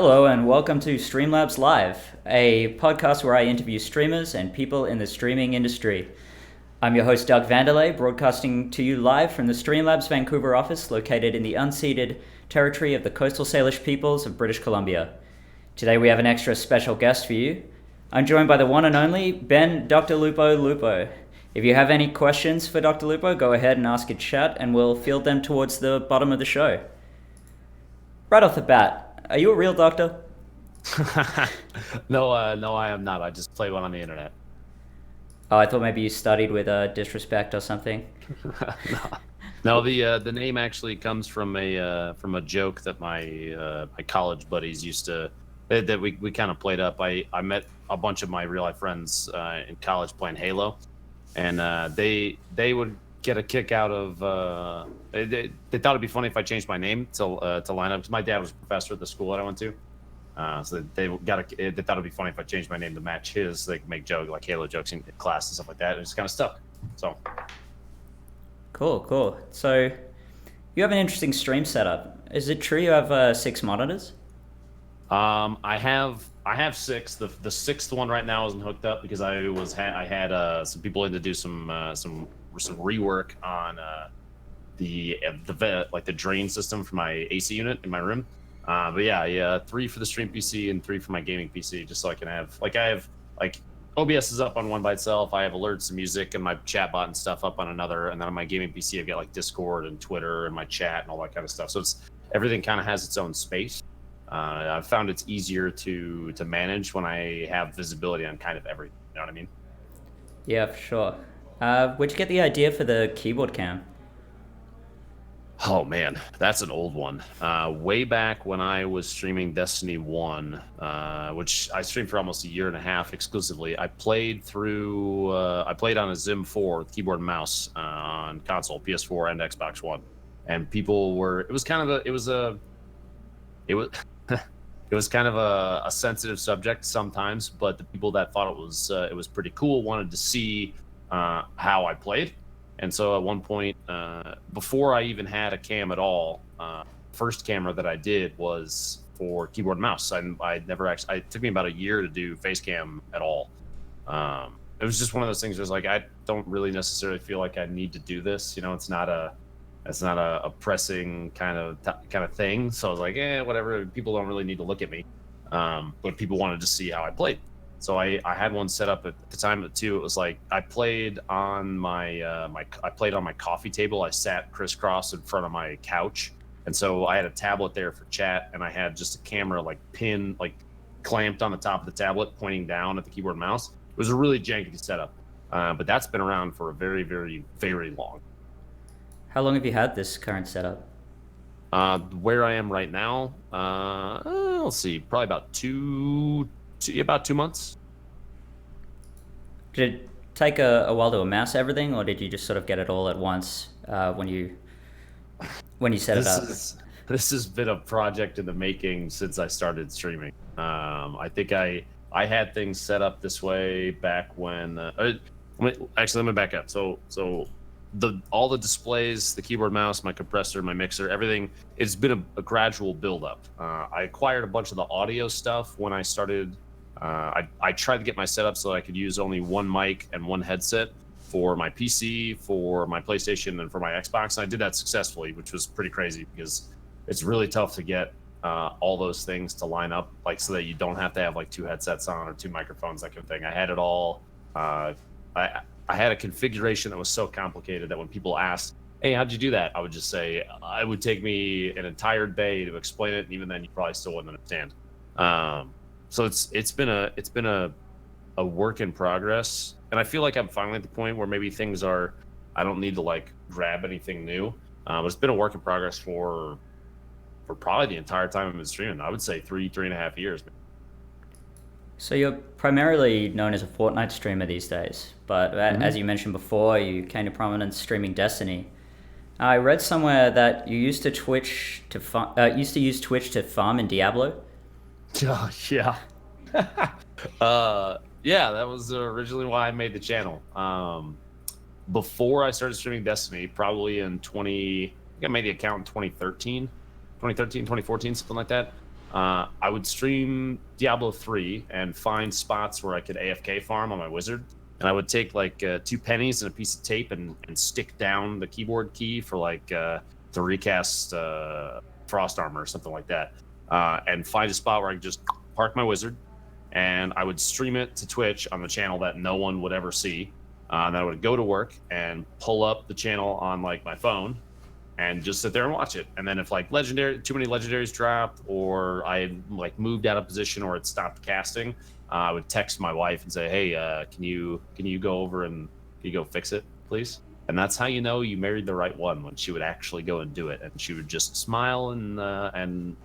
Hello and welcome to Streamlabs Live, a podcast where I interview streamers and people in the streaming industry. I'm your host Doug Vanderlei, broadcasting to you live from the Streamlabs Vancouver office located in the unceded territory of the Coastal Salish peoples of British Columbia. Today we have an extra special guest for you. I'm joined by the one and only Ben Dr. Lupo. If you have any questions for Dr. Lupo, go ahead and ask in chat and we'll field them towards the bottom of the show. Right off the bat, are you a real doctor? No, I am not. I just play one on the internet. Oh, I thought maybe you studied with disrespect or something. No, the name actually comes from a joke that my college buddies used to that we kind of played up. I met a bunch of my real life friends in college playing Halo, and they would get a kick out of they thought it'd be funny if I changed my name to line up because my dad was a professor at the school that I went to. So they thought it'd be funny if I changed my name to match his. They could make joke like Halo jokes in class and stuff like that. And it's kind of stuck. So Cool. So you have an interesting stream setup. Is it true you have 6 monitors? I have 6. The sixth one right now isn't hooked up because I had some people in to do some rework on the drain system for my AC unit in my room. But yeah, 3 for the stream PC and 3 for my gaming PC, just so I can have OBS is up on one by itself. I have alerts and music and my chat bot and stuff up on another, and then on my gaming PC I've got like Discord and Twitter and my chat and all that kind of stuff. So it's everything kind of has its own space. I've found it's easier to manage when I have visibility on kind of everything. You know what I mean? Yeah, for sure. Where'd you get the idea for the keyboard cam? Oh man, that's an old one. Way back when I was streaming Destiny 1, which I streamed for almost a year and a half exclusively. I played on a Zim 4 with keyboard and mouse on console, PS4 and Xbox One. And people were, it was kind of a sensitive subject sometimes, but the people that thought it was pretty cool wanted to see how I played. And so at one point, before I even had a cam at all, first camera that I did was for keyboard and mouse. It took me about a year to do face cam at all. It was just one of those things where it's like, I don't really necessarily feel like I need to do this. You know, it's not a pressing kind of thing. So I was like, whatever. People don't really need to look at me. But people wanted to see how I played. So I had one set up at the time too. It was like I played on my coffee table. I sat crisscross in front of my couch, and so I had a tablet there for chat, and I had just a camera clamped on the top of the tablet, pointing down at the keyboard and mouse. It was a really janky setup, but that's been around for a very, very, very long. How long have you had this current setup? Where I am right now, let's see, probably about 2 months. Did it take a while to amass everything, or did you just sort of get it all at once when you set it up? This has been a project in the making since I started streaming. I think I had things set up this way back when. Let me back up. So all the displays, the keyboard, mouse, my compressor, my mixer, everything. It's been a gradual build-up. I acquired a bunch of the audio stuff when I started. I tried to get my setup so that I could use only one mic and one headset for my PC, for my PlayStation, and for my Xbox. And I did that successfully, which was pretty crazy because it's really tough to get all those things to line up, like so that you don't have to have like 2 headsets on or 2 microphones, that kind of thing. I had it all. I had a configuration that was so complicated that when people asked, "Hey, how'd you do that?" I would just say it would take me an entire day to explain it, and even then, you probably still wouldn't understand. So it's been a work in progress, and I feel like I'm finally at the point where maybe things are. I don't need to like grab anything new, but it's been a work in progress for probably the entire time I've been streaming. I would say 3.5 years. So you're primarily known as a Fortnite streamer these days, but as you mentioned before, you came to prominence streaming Destiny. I read somewhere that you used to use Twitch to farm in Diablo. Yeah. Yeah, that was originally why I made the channel. Before I started streaming Destiny, probably in I think I made the account in 2013, 2014, something like that. I would stream Diablo 3 and find spots where I could AFK farm on my wizard. And I would take like 2 pennies and a piece of tape and stick down the keyboard key for like to recast Frost Armor or something like that. And find a spot where I could just park my wizard, and I would stream it to Twitch on the channel that no one would ever see. And I would go to work and pull up the channel on like my phone and just sit there and watch it. And then if like too many legendaries dropped, or I had like moved out of position or it stopped casting, I would text my wife and say, "Hey, can you go over and can you go fix it, please?" And that's how you know you married the right one, when she would actually go and do it, and she would just smile and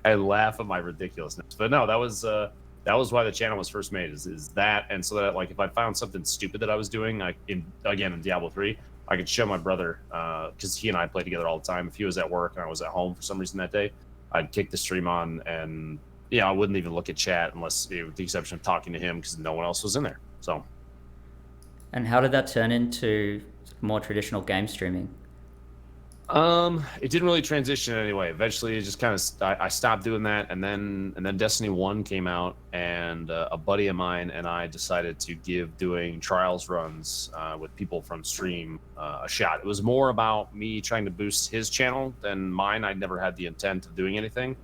and laugh at my ridiculousness. But no, that was why the channel was first made. Is that, and so that like if I found something stupid that I was doing, in Diablo 3, I could show my brother, because he and I play together all the time. If he was at work and I was at home for some reason that day, I'd kick the stream on, and I wouldn't even look at chat unless, with the exception of talking to him, because no one else was in there. So. And how did that turn into more traditional game streaming? It didn't really transition in any way. Eventually, it just kind of I stopped doing that, and then Destiny 1 came out, and a buddy of mine and I decided to give doing trials runs with people from stream a shot. It was more about me trying to boost his channel than mine. I'd never had the intent of doing anything.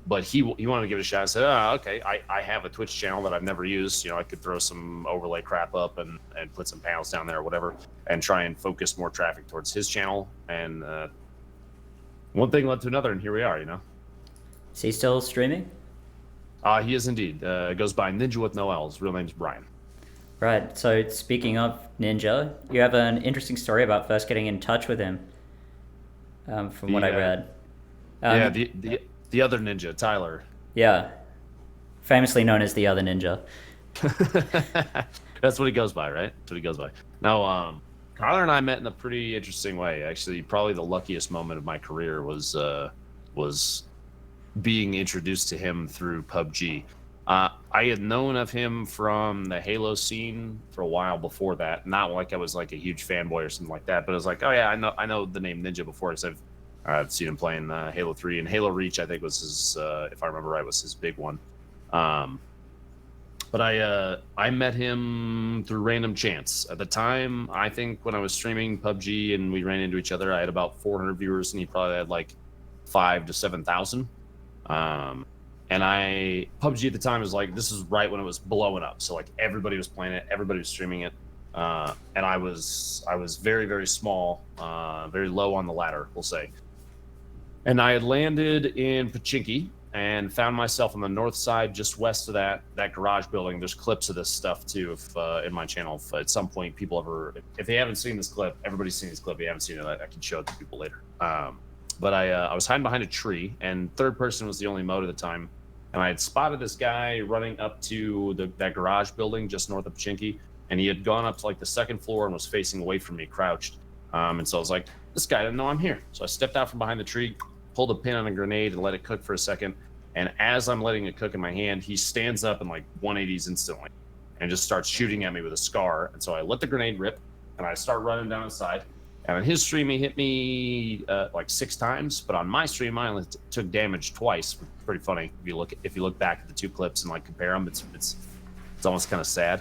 But he wanted to give it a shot. I said, "Oh, okay, I have a Twitch channel that I've never used. I could throw some overlay crap up and put some panels down there or whatever, and try and focus more traffic towards his channel." And one thing led to another, and here we are, Is he still streaming? He is indeed. Goes by Ninja with no L's. Real name's Brian. Right, so speaking of Ninja, you have an interesting story about first getting in touch with him, from what I read. The other ninja, Tyler. Yeah, famously known as the other ninja. That's what he goes by, right? That's what he goes by. No, Tyler and I met in a pretty interesting way. Actually, probably the luckiest moment of my career was being introduced to him through PUBG. I had known of him from the Halo scene for a while before that. Not like I was like a huge fanboy or something like that, but I was like, oh yeah, I know the name Ninja before, because I've seen him playing Halo 3, and Halo Reach, I think, was his, if I remember right, was his big one. But I met him through random chance. At the time, I think when I was streaming PUBG and we ran into each other, I had about 400 viewers, and he probably had like 5,000 to 7,000. And PUBG at the time was like, this is right when it was blowing up. So like everybody was playing it, everybody was streaming it. And I was very, very small, very low on the ladder, we'll say. And I had landed in Pachinki and found myself on the north side, just west of that garage building. There's clips of this stuff too, if in my channel. If at some point people if they haven't seen this clip, everybody's seen this clip. If you haven't seen it, I can show it to people later. But I was hiding behind a tree, and third person was the only mode at the time. And I had spotted this guy running up to that garage building just north of Pachinki, and he had gone up to like the second floor and was facing away from me, crouched. And so I was like, this guy didn't know I'm here. So I stepped out from behind the tree, pulled a pin on a grenade and let it cook for a second. And as I'm letting it cook in my hand, he stands up and like 180s instantly and just starts shooting at me with a SCAR. And so I let the grenade rip, and I start running down the side. And on his stream, he hit me like 6 times, but on my stream, I only took damage twice. Pretty funny if you look back at the 2 clips and like compare them. It's almost kind of sad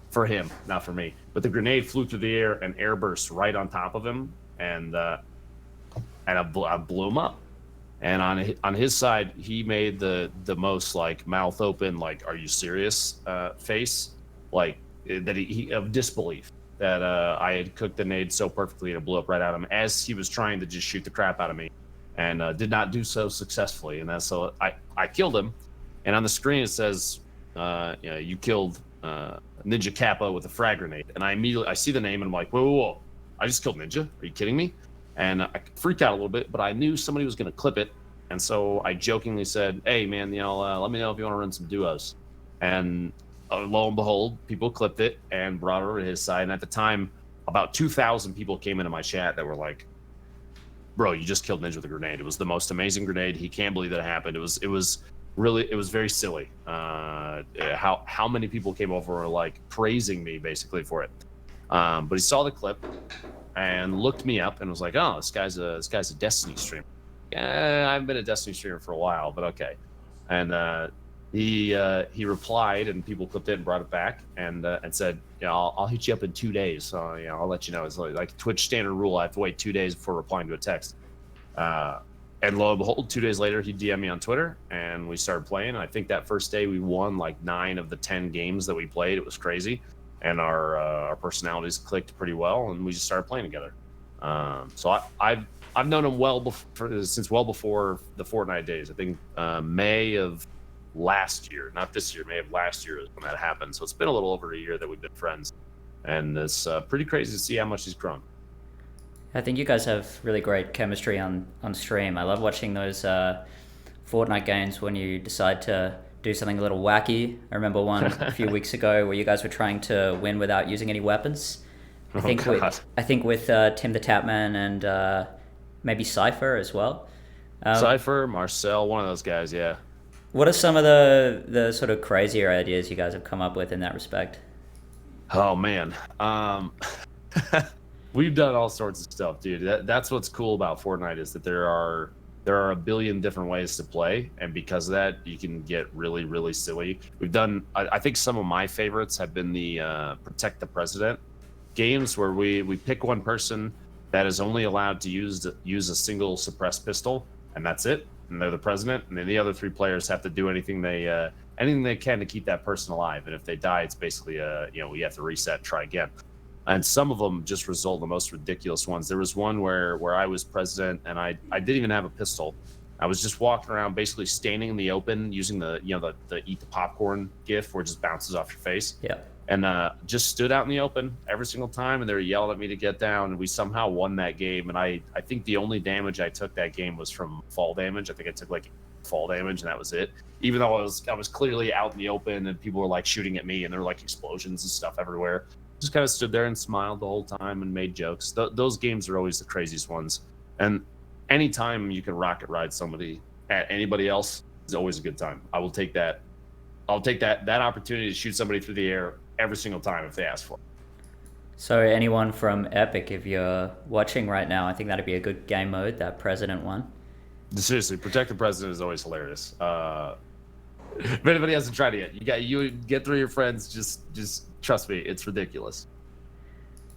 for him, not for me. But the grenade flew through the air and airburst right on top of him, and I blew him up. And on his side, he made the most like mouth open, like "Are you serious?" face, like that he of disbelief that I had cooked the nade so perfectly and it blew up right at him as he was trying to just shoot the crap out of me, and did not do so successfully. And so I killed him, and on the screen it says, "You killed Ninja Kappa with a frag grenade." And I see the name and I'm like, whoa, I just killed Ninja? Are you kidding me? And I freaked out a little bit, but I knew somebody was going to clip it. And so I jokingly said, hey, man, let me know if you want to run some duos. And lo and behold, people clipped it and brought it over to his side. And at the time, about 2,000 people came into my chat that were like, bro, you just killed Ninja with a grenade. It was the most amazing grenade. He can't believe that it happened. It was very silly. How many people came over and like praising me basically for it. But he saw the clip and looked me up and was like, oh, this guy's a Destiny streamer. I've been a Destiny streamer for a while, but okay. And he replied, and people clipped it and brought it back, and said, I'll hit you up in 2 days. So I'll let you know. It's like Twitch standard rule. I have to wait 2 days before replying to a text. And lo and behold, 2 days later, he DM'd me on Twitter, and we started playing. And I think that first day we won like 9 of the 10 games that we played. It was crazy, and our personalities clicked pretty well, and we just started playing together. So I've known him since well before the Fortnite days. I think May of last year, not this year, May of last year is when that happened. So it's been a little over a year that we've been friends, and it's pretty crazy to see how much he's grown. I think you guys have really great chemistry on stream. I love watching those Fortnite games when you decide to do something a little wacky. I remember one a few weeks ago where you guys were trying to win without using any weapons. I think with Tim the Tapman and maybe Cypher as well. Cypher, Marcel, one of those guys, yeah. What are some of the sort of crazier ideas you guys have come up with in that respect? Oh man. We've done all sorts of stuff, dude. That's what's cool about Fortnite is that there are a billion different ways to play, and because of that, you can get really, really silly. We've done, I think some of my favorites have been the Protect the President games, where we pick one person that is only allowed to use a single suppressed pistol, and that's it. And they're the president, and then the other 3 players have to do anything they can to keep that person alive. And if they die, it's basically we have to reset, try again. And some of them just result in the most ridiculous ones. There was one where I was president, and I didn't even have a pistol. I was just walking around, basically standing in the open, using the eat the popcorn gif where it just bounces off your face. Yeah. And just stood out in the open every single time, and they were yelling at me to get down, and we somehow won that game. And I think the only damage I took that game was from fall damage. I think I took like fall damage, and that was it. Even though I was clearly out in the open, and people were like shooting at me, and there were like explosions and stuff everywhere. Just kind of stood there and smiled the whole time and made jokes. Those games are always the craziest ones. And anytime you can rocket ride somebody at anybody else is always a good time. I will take that. I'll take that opportunity to shoot somebody through the air every single time if they ask for it. So anyone from Epic, if you're watching right now, I think that'd be a good game mode, that President one. Seriously, Protect the President is always hilarious. If anybody hasn't tried it yet, you get through your friends. Just trust me, it's ridiculous.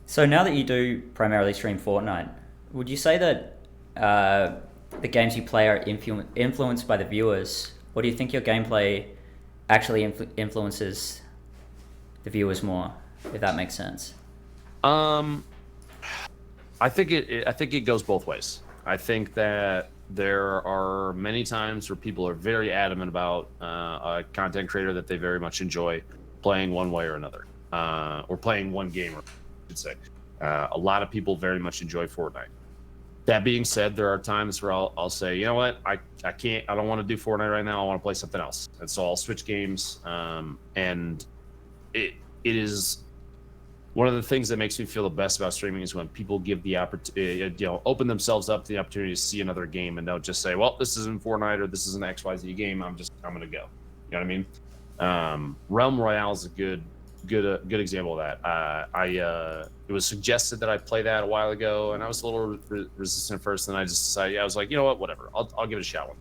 So now that you do primarily stream Fortnite, would you say that the games you play are influenced by the viewers, or do you think your gameplay actually influences the viewers more, if that makes sense? I think it goes both ways. I think that there are many times where people are very adamant about a content creator that they very much enjoy playing one way or another, or playing one game, I should say. A lot of people very much enjoy Fortnite. That being said, there are times where I'll say, you know what, I don't want to do Fortnite right now. I want to play something else, and so I'll switch games. And it is one of the things that makes me feel the best about streaming is when people give the opportunity, open themselves up to the opportunity to see another game, and don't just say, well, this isn't Fortnite or this is an XYZ game. I'm going to go. You know what I mean? Realm Royale is a good example of that. It was suggested that I play that a while ago, and I was a little resistant at first. And I just decided, I was like, you know what, whatever. I'll give it a shot.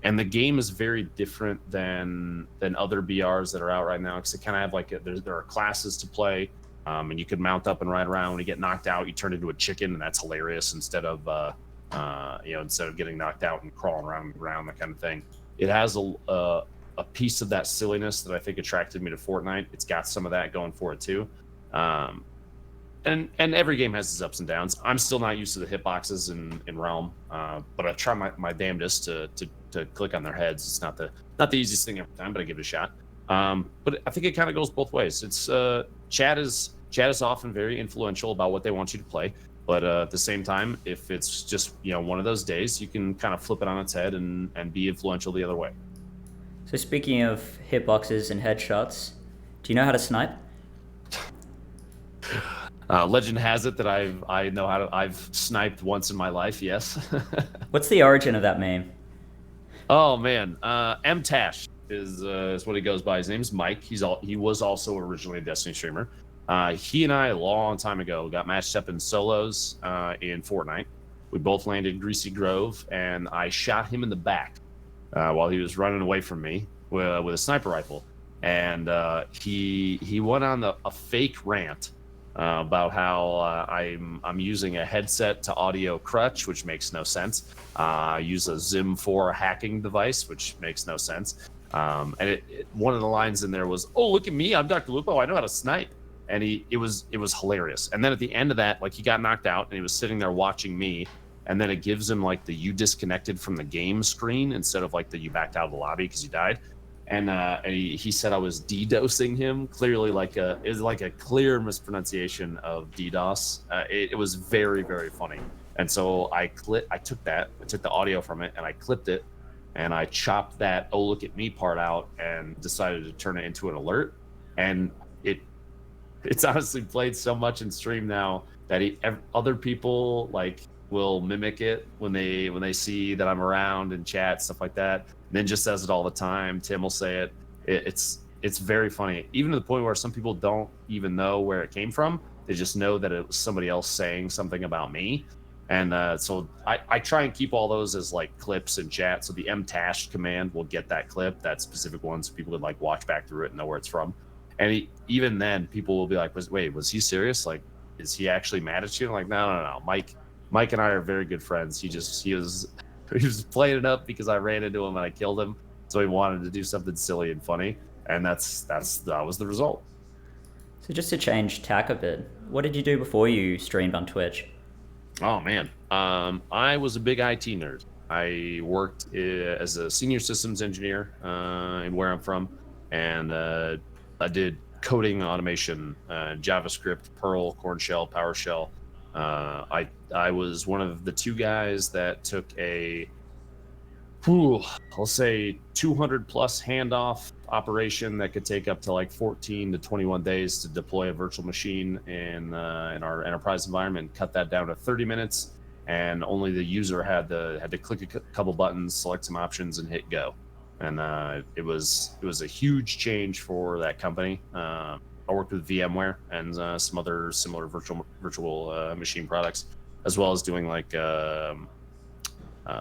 And the game is very different than other BRs that are out right now, because they kind of have like there are classes to play, and you can mount up and ride around. When you get knocked out, you turn into a chicken, and that's hilarious. Instead of getting knocked out and crawling around the ground, that kind of thing. It has a piece of that silliness that I think attracted me to Fortnite. It's got some of that going for it too. And every game has its ups and downs. I'm still not used to the hitboxes in Realm, but I try my damnedest to click on their heads. It's not the easiest thing every time, but I give it a shot. But I think it kind of goes both ways. It's chat is often very influential about what they want you to play, but at the same time, if it's just one of those days, you can kind of flip it on its head and be influential the other way. So speaking of hitboxes and headshots, do you know how to snipe? Legend has it that I've sniped once in my life. Yes. What's the origin of that meme? Oh man, M-Tash is what he goes by. His name's Mike. He was also originally a Destiny streamer. He and I a long time ago got matched up in solos in Fortnite, We both landed Greasy Grove, and I shot him in the back while he was running away from me with a sniper rifle. And he went on a fake rant about how I'm using a headset to audio crutch, which makes no sense. I use a Zim 4 hacking device, which makes no sense. And one of the lines in there was, "Oh, look at me! I'm Dr. Lupo. I know how to snipe." And it was hilarious. And then at the end of that, like, he got knocked out, and he was sitting there watching me. And then it gives him like the "you disconnected from the game" screen instead of like the "you backed out of the lobby because you died." And he said I was DDoSing him. Clearly, it was like a clear mispronunciation of DDoS. It was very, very funny. And so I took the audio from it, and I clipped it, and I chopped that "oh look at me" part out, and decided to turn it into an alert. And it's honestly played so much in stream now that other people like will mimic it when they see that I'm around in chat, stuff like that. Ninja says it all the time. Tim will say it. It's very funny, even to the point where some people don't even know where it came from. They just know that it was somebody else saying something about me. And so I try and keep all those as like clips in chat. So the mtash command will get that clip, that specific one, so people would like watch back through it and know where it's from. And even then, people will be like, "Wait, was he serious? Like, is he actually mad at you?" I'm like, no. Mike and I are very good friends. He was playing it up because I ran into him and I killed him. So he wanted to do something silly and funny, and that was the result. So just to change tack a bit, what did you do before you streamed on Twitch? Oh man, I was a big IT nerd. I worked as a senior systems engineer in where I'm from, and I did coding, automation, JavaScript, Perl, Corn Shell, PowerShell. I was one of the two guys that took I'll say 200 plus handoff operation that could take up to like 14 to 21 days to deploy a virtual machine in our enterprise environment. Cut that down to 30 minutes, and only the user had to click a couple buttons, select some options, and hit go. And it was a huge change for that company. I worked with VMware and some other similar virtual machine products, as well as doing like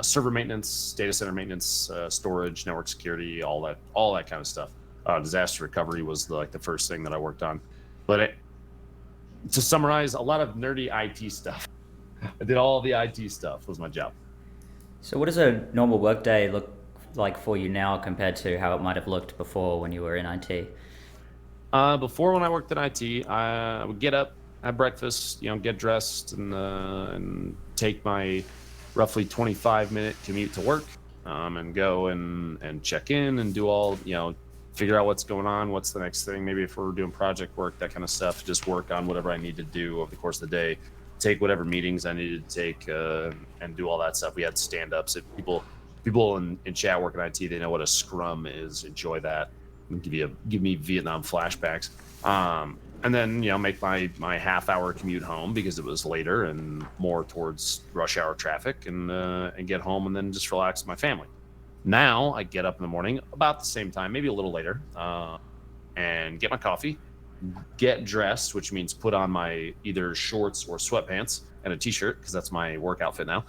server maintenance, data center maintenance, storage, network security, all that kind of stuff. Disaster recovery was the first thing that I worked on. But to summarize, a lot of nerdy IT stuff. I did all the IT stuff was my job. So what does a normal workday look like for you now compared to how it might have looked before when you were in IT? Before, when I worked in IT, I would get up, have breakfast, get dressed, and take my roughly 25-minute commute to work, and go and check in and do all, figure out what's going on, what's the next thing. Maybe if we're doing project work, that kind of stuff, just work on whatever I need to do over the course of the day, take whatever meetings I needed to take, and do all that stuff. We had stand-ups. If people in chat work in IT, they know what a scrum is. Enjoy that. Give me Vietnam flashbacks. And then make my half-hour commute home because it was later and more towards rush hour traffic, and get home and then just relax with my family. Now I get up in the morning about the same time, maybe a little later, and get my coffee, get dressed, which means put on my either shorts or sweatpants and a t-shirt, because that's my work outfit now,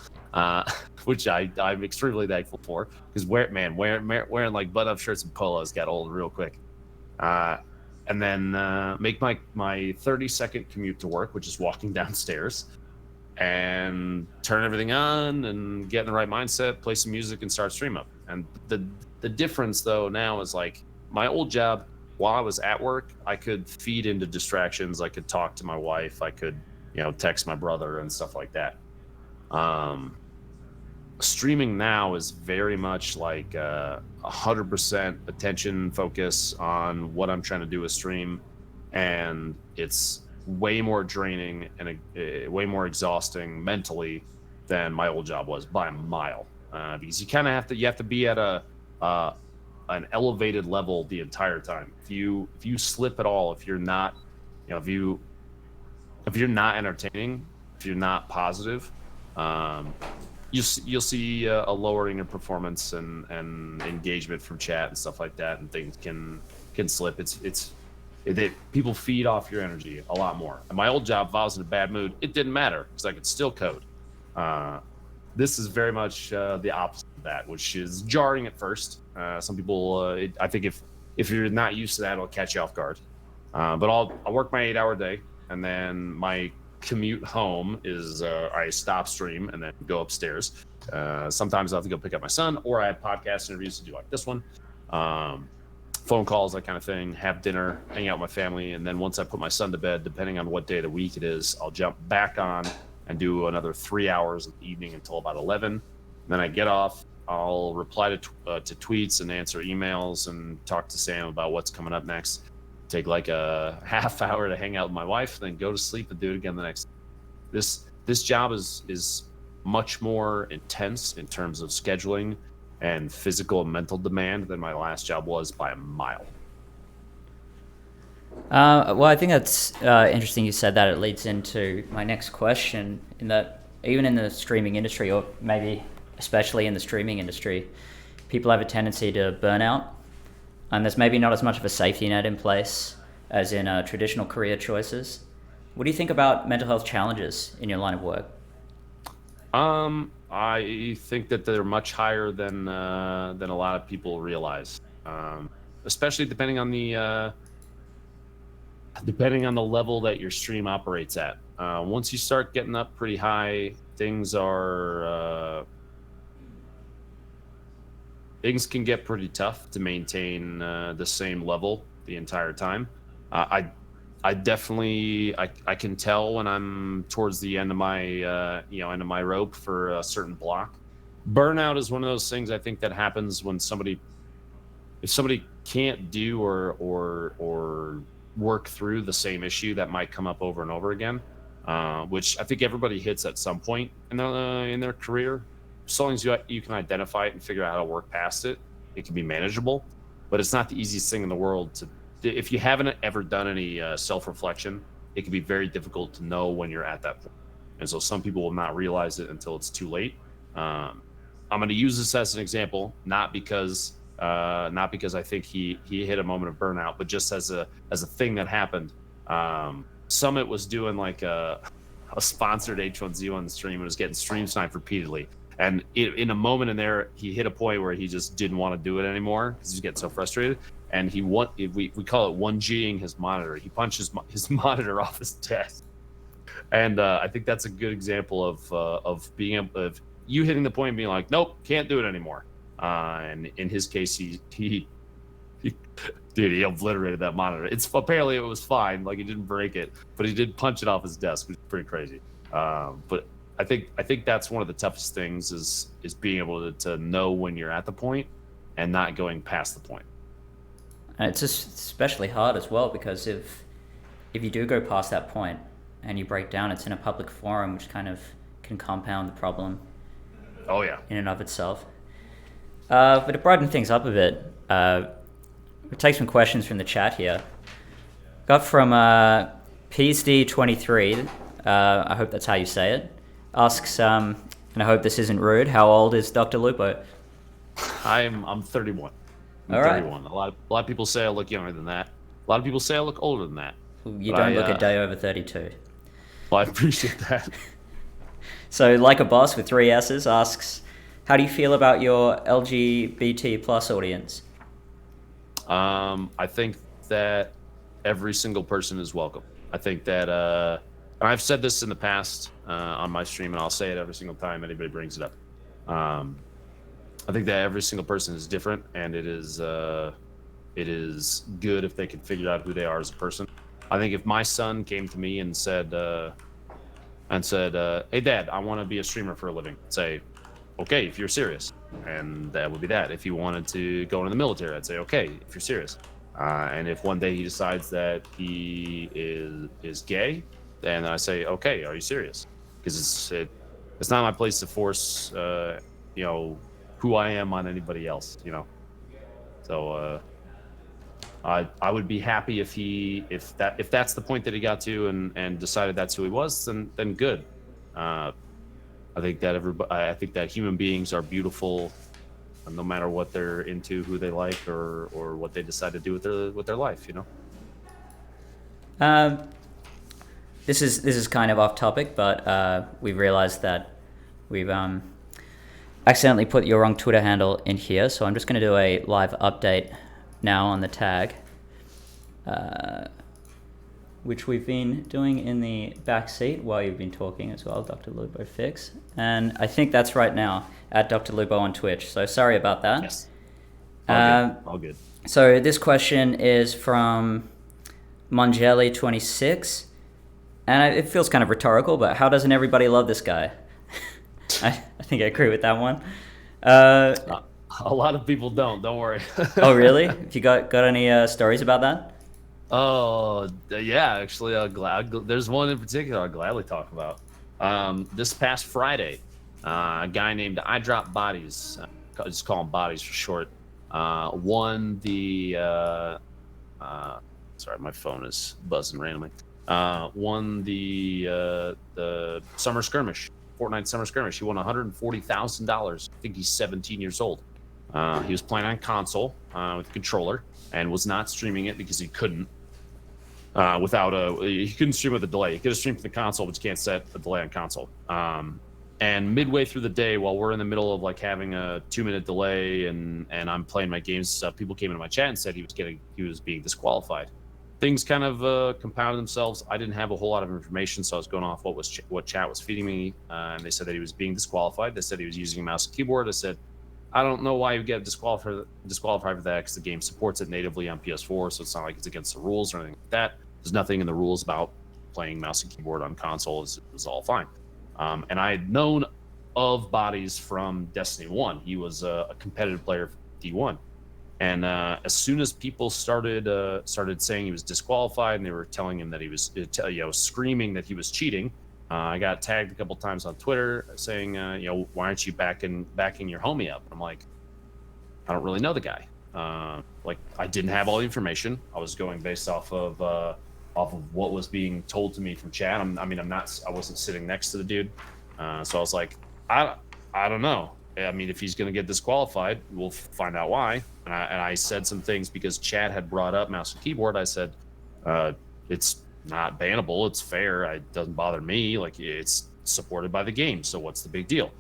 which I'm extremely thankful for, because wearing like button-up shirts and polos got old real quick. And then make my 30-second commute to work, which is walking downstairs, and turn everything on and get in the right mindset, play some music, and start stream up. And the difference though now is, like, my old job, while I was at work, I could feed into distractions. I could talk to my wife. I could text my brother and stuff like that. Streaming now is very much like 100% attention focus on what I'm trying to do with stream, and it's way more draining and way more exhausting mentally than my old job was by a mile, because you have to be at an elevated level the entire time. If you slip at all, if you're not if you're not entertaining, if you're not positive, you'll see a lowering in performance and engagement from chat and stuff like that, and things can slip. People feed off your energy a lot more. And my old job, if I was in a bad mood, it didn't matter because I could still code. This is very much the opposite of that, which is jarring at first. Some people, I think, if you're not used to that, it'll catch you off guard. But I'll work my 8-hour day, and then my commute home is I stop stream and then go upstairs. Sometimes I have to go pick up my son, or I have podcast interviews to do like this one, phone calls, that kind of thing. Have dinner, hang out with my family, and then once I put my son to bed, depending on what day of the week it is, I'll jump back on and do another 3 hours in the evening until about 11. Then I get off. I'll reply to tweets and answer emails and talk to Sam about what's coming up next. Take like a half hour to hang out with my wife, then go to sleep and do it again the next day. This job is much more intense in terms of scheduling and physical and mental demand than my last job was by a mile. Well, I think that's interesting you said that. It leads into my next question, in that even in the streaming industry, or maybe especially in the streaming industry, people have a tendency to burn out, and there's maybe not as much of a safety net in place as in traditional career choices. What do you think about mental health challenges in your line of work? I think that they're much higher than a lot of people realize, especially depending on the level that your stream operates at. Once you start getting up pretty high, things can get pretty tough to maintain the same level the entire time. I definitely I can tell when I'm towards the end of my end of my rope for a certain block. Burnout is one of those things I think that happens when if somebody can't do or work through the same issue that might come up over and over again, which I think everybody hits at some point in their career. As long as you can identify it and figure out how to work past it, it can be manageable. But it's not the easiest thing in the world to. If you haven't ever done any self-reflection, it can be very difficult to know when you're at that point. And so some people will not realize it until it's too late. I'm going to use this as an example, not because I think he hit a moment of burnout, but just as a thing that happened. Summit was doing like a sponsored H1Z1 stream and was getting stream sniped repeatedly. And in a moment in there, he hit a point where he just didn't want to do it anymore because he was getting so frustrated. And we call it 1Ging his monitor. He punched his monitor off his desk. And I think that's a good example of being able of you hitting the point and being like, nope, can't do it anymore. And in his case, he obliterated that monitor. Apparently it was fine, like he didn't break it, but he did punch it off his desk, which is pretty crazy. But I think that's one of the toughest things is being able to know when you're at the point and not going past the point. And it's especially hard as well because if you do go past that point and you break down, it's in a public forum, which kind of can compound the problem. Oh yeah. In and of itself. But to brighten things up a bit, we'll take some questions from the chat here. Got from PSD23, I hope that's how you say it, asks, and I hope this isn't rude, how old is Dr. Lupo? I'm 31. I'm 31. A lot of people say I look younger than that. A lot of people say I look older than that. You don't look a day over 32. Well, I appreciate that. So, Like a Boss with 3 S's asks, how do you feel about your LGBT plus audience? I think that every single person is welcome. I think that, and I've said this in the past on my stream, and I'll say it every single time anybody brings it up. I think that every single person is different, and it is good if they can figure out who they are as a person. I think if my son came to me and said, "Hey, Dad, I want to be a streamer for a living," I'd say, "Okay, if you're serious," and that would be that. If he wanted to go into the military, I'd say, "Okay, if you're serious." And if one day he decides that he is gay, then I say, "Okay, are you serious?" Because it's not my place to force who I am on anybody else, So I would be happy if that's the point that he got to and decided that's who he was, then good. I think that human beings are beautiful, no matter what they're into, who they like, or what they decide to do with their life. This is kind of off topic, but we've realized that we've accidentally put your wrong Twitter handle in here, so I'm just going to do a live update now on the tag, which we've been doing in the back seat while you've been talking as well, Dr. Lupo Fix. And I think that's right now, at Dr. Lupo on Twitch. So sorry about that. Yes. All good. So this question is from Mongeli26, and it feels kind of rhetorical, but how doesn't everybody love this guy? I think I agree with that one. A lot of people don't worry. Oh, really? Have you got any stories about that? Oh, yeah, actually, there's one in particular I'll gladly talk about. This past Friday, a guy named I Drop Bodies, just call him Bodies for short, won the, sorry, my phone is buzzing randomly, won the Summer Skirmish, Fortnite Summer Skirmish. He won $140,000. I think he's 17 years old. He was playing on console with a controller and was not streaming it because he couldn't. He couldn't stream with a delay. He could have streamed from the console, but you can't set a delay on console. And midway through the day, while we're in the middle of like having a 2-minute delay and I'm playing my games, people came into my chat and said he was being disqualified. Things kind of compounded themselves. I didn't have a whole lot of information, so I was going off what chat was feeding me, and they said that he was being disqualified. They said he was using a mouse and keyboard. I said, I don't know why you get disqualified for that, because the game supports it natively on PS4, so it's not like it's against the rules or anything like that. There's nothing in the rules about playing mouse and keyboard on console. It was all fine. And I had known of Bodies from Destiny 1. He was a competitive player for D1. And as soon as people started saying he was disqualified, and they were telling him that he was, screaming that he was cheating, I got tagged a couple times on Twitter saying, why aren't you backing your homie up? I'm like, I don't really know the guy. I didn't have all the information. I was going based off of what was being told to me from chat. I wasn't sitting next to the dude, so I was like, I don't know. I mean, if he's going to get disqualified, we'll find out why. And I said some things because Chad had brought up mouse and keyboard. I said, it's not bannable. It's fair. It doesn't bother me. Like, it's supported by the game. So what's the big deal?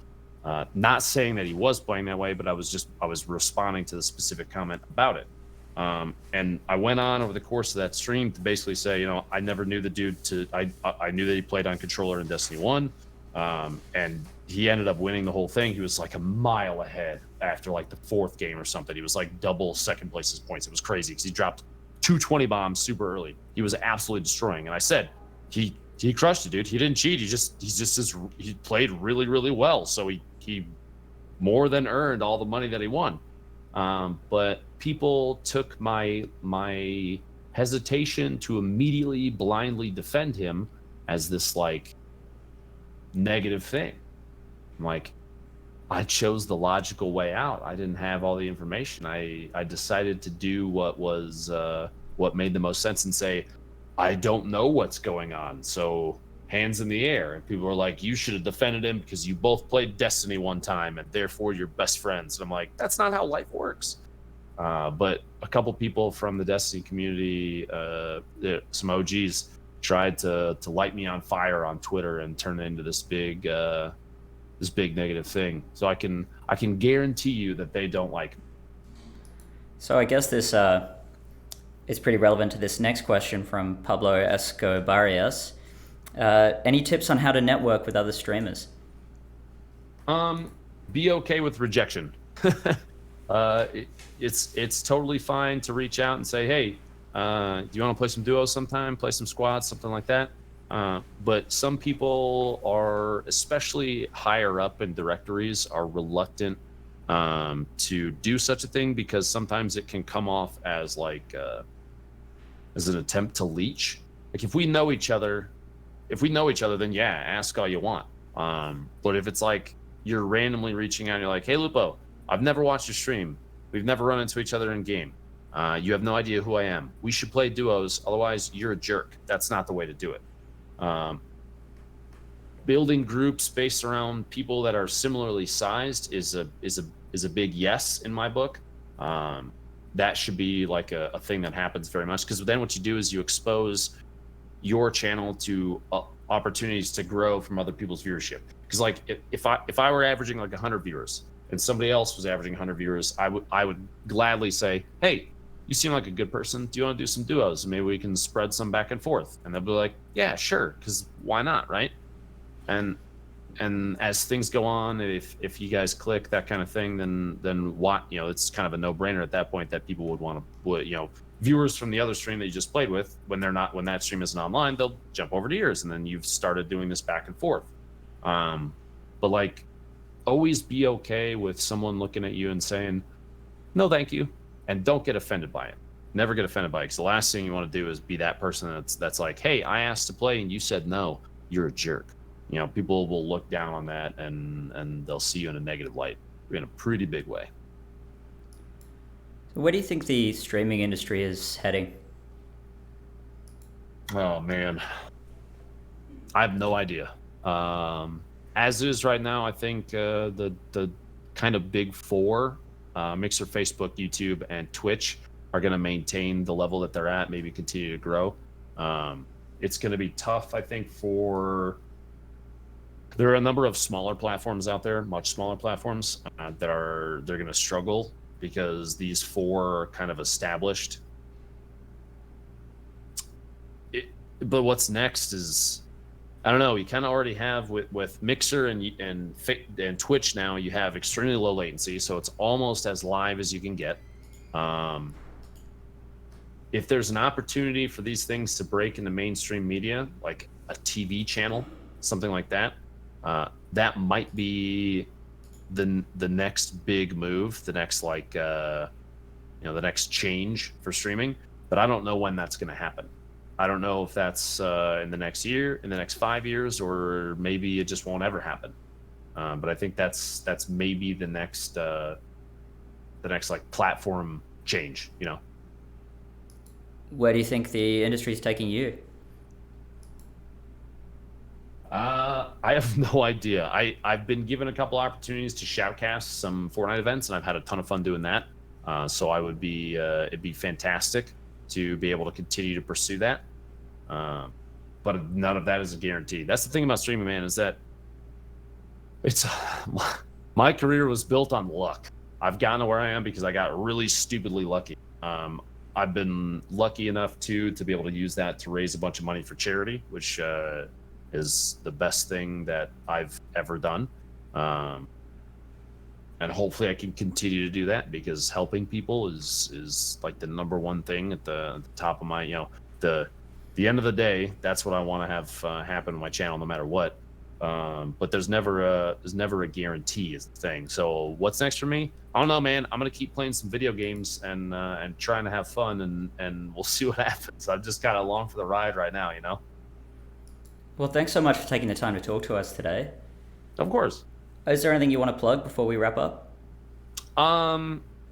Not saying that he was playing that way, but I was responding to the specific comment about it. And I went on over the course of that stream to basically say, I never knew the dude I knew that he played on controller in Destiny 1. And he ended up winning the whole thing. He was like a mile ahead after like the 4th game or something. He was like double second place's points. It was crazy because he dropped 220 bombs super early. He was absolutely destroying. And I said, he crushed it, dude. He didn't cheat. He played really, really well. So he more than earned all the money that he won. But people took my hesitation to immediately blindly defend him as this like negative thing. I'm like, I chose the logical way out. I didn't have all the information. I decided to do what made the most sense and say, I don't know what's going on, so hands in the air. And people were like, you should have defended him because you both played Destiny one time and therefore you're best friends. And I'm like, that's not how life works. But a couple people from the Destiny community, some OGs, tried to light me on fire on Twitter and turn it into this big negative thing. So I can guarantee you that they don't like me. So I guess this is pretty relevant to this next question from Pablo Escobarias. Any tips on how to network with other streamers? Be okay with rejection. It's totally fine to reach out and say, hey, do you want to play some duos sometime, play some squads, something like that? But some people are, especially higher up in directories, are reluctant to do such a thing because sometimes it can come off as like as an attempt to leech. Like if we know each other, then yeah, ask all you want. But if it's like you're randomly reaching out and you're like, hey Lupo, I've never watched your stream. We've never run into each other in game. You have no idea who I am. We should play duos. Otherwise, you're a jerk. That's not the way to do it. Building groups based around people that are similarly sized is a big yes in my book. That should be like a thing that happens very much, because then what you do is you expose your channel to opportunities to grow from other people's viewership. Because like if I were averaging like 100 viewers and somebody else was averaging 100 viewers, I would gladly say, hey, you seem like a good person. Do you want to do some duos? Maybe we can spread some back and forth. And they'll be like, yeah, sure, because why not, right? And as things go on, if you guys click that kind of thing, then what, it's kind of a no-brainer at that point that people would viewers from the other stream that you just played with, when that stream isn't online, they'll jump over to yours, and then you've started doing this back and forth. But like, always be okay with someone looking at you and saying, no, thank you, and don't get offended by it. Never get offended by it, because the last thing you want to do is be that person that's like, hey, I asked to play and you said no. You're a jerk. People will look down on that and they'll see you in a negative light in a pretty big way. Where do you think the streaming industry is heading? Oh man, I have no idea. As it is right now, I think the kind of big four, Mixer, Facebook, YouTube, and Twitch, are going to maintain the level that they're at, maybe continue to grow. It's going to be tough, I think, there are a number of smaller platforms out there, much smaller platforms, they're going to struggle because these four are kind of established. But what's next is, I don't know. You kind of already have with Mixer and Twitch now. You have extremely low latency, so it's almost as live as you can get. If there's an opportunity for these things to break into mainstream media, like a TV channel, something like that, that might be the next big move, the next the next change for streaming. But I don't know when that's going to happen. I don't know if that's in the next year, in the next 5 years, or maybe it just won't ever happen. But I think that's maybe the next like platform change. Where do you think the industry is taking you? I have no idea. I've been given a couple opportunities to shoutcast some Fortnite events, and I've had a ton of fun doing that. So it'd be fantastic to be able to continue to pursue that. But none of that is a guarantee. That's the thing about streaming, man, is that my career was built on luck. I've gotten to where I am because I got really stupidly lucky. I've been lucky enough to be able to use that to raise a bunch of money for charity, which is the best thing that I've ever done. And hopefully I can continue to do that, because helping people is like the number one thing at the top of my, the end of the day, that's what I want to have happen on my channel, no matter what. But there's never a guarantee is the thing. So what's next for me? I don't know, man. I'm gonna keep playing some video games and trying to have fun, and we'll see what happens. I'm just kind of along for the ride right now, Well, thanks so much for taking the time to talk to us today. Of course. Is there anything you want to plug before we wrap up?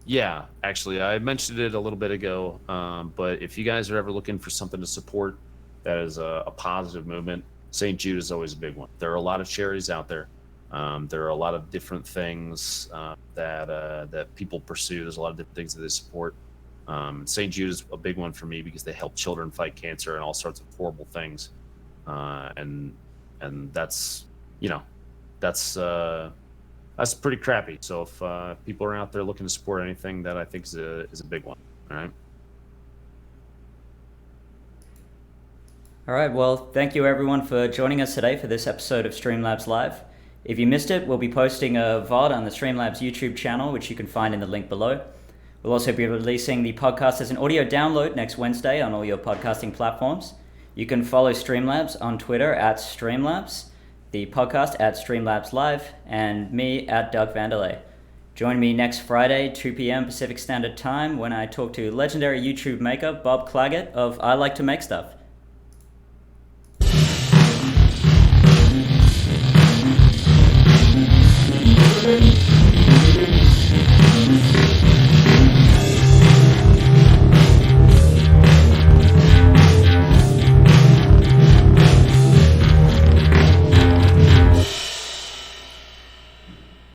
Yeah, actually, I mentioned it a little bit ago. But if you guys are ever looking for something to support that is a positive movement, St. Jude is always a big one. There are a lot of charities out there. There are a lot of different things that people pursue. There's a lot of different things that they support. St. Jude is a big one for me because they help children fight cancer and all sorts of horrible things. And that's that's pretty crappy. So if people are out there looking to support anything, that I think is a big one. All right. All right, well, thank you everyone for joining us today for this episode of Streamlabs Live. If you missed it, we'll be posting a VOD on the Streamlabs YouTube channel, which you can find in the link below. We'll also be releasing the podcast as an audio download next Wednesday on all your podcasting platforms. You can follow Streamlabs on Twitter at Streamlabs, the podcast at Streamlabs Live, and me at Doug Vanderlei. Join me next Friday, 2 p.m. Pacific Standard Time, when I talk to legendary YouTube maker Bob Claggett of I Like to Make Stuff.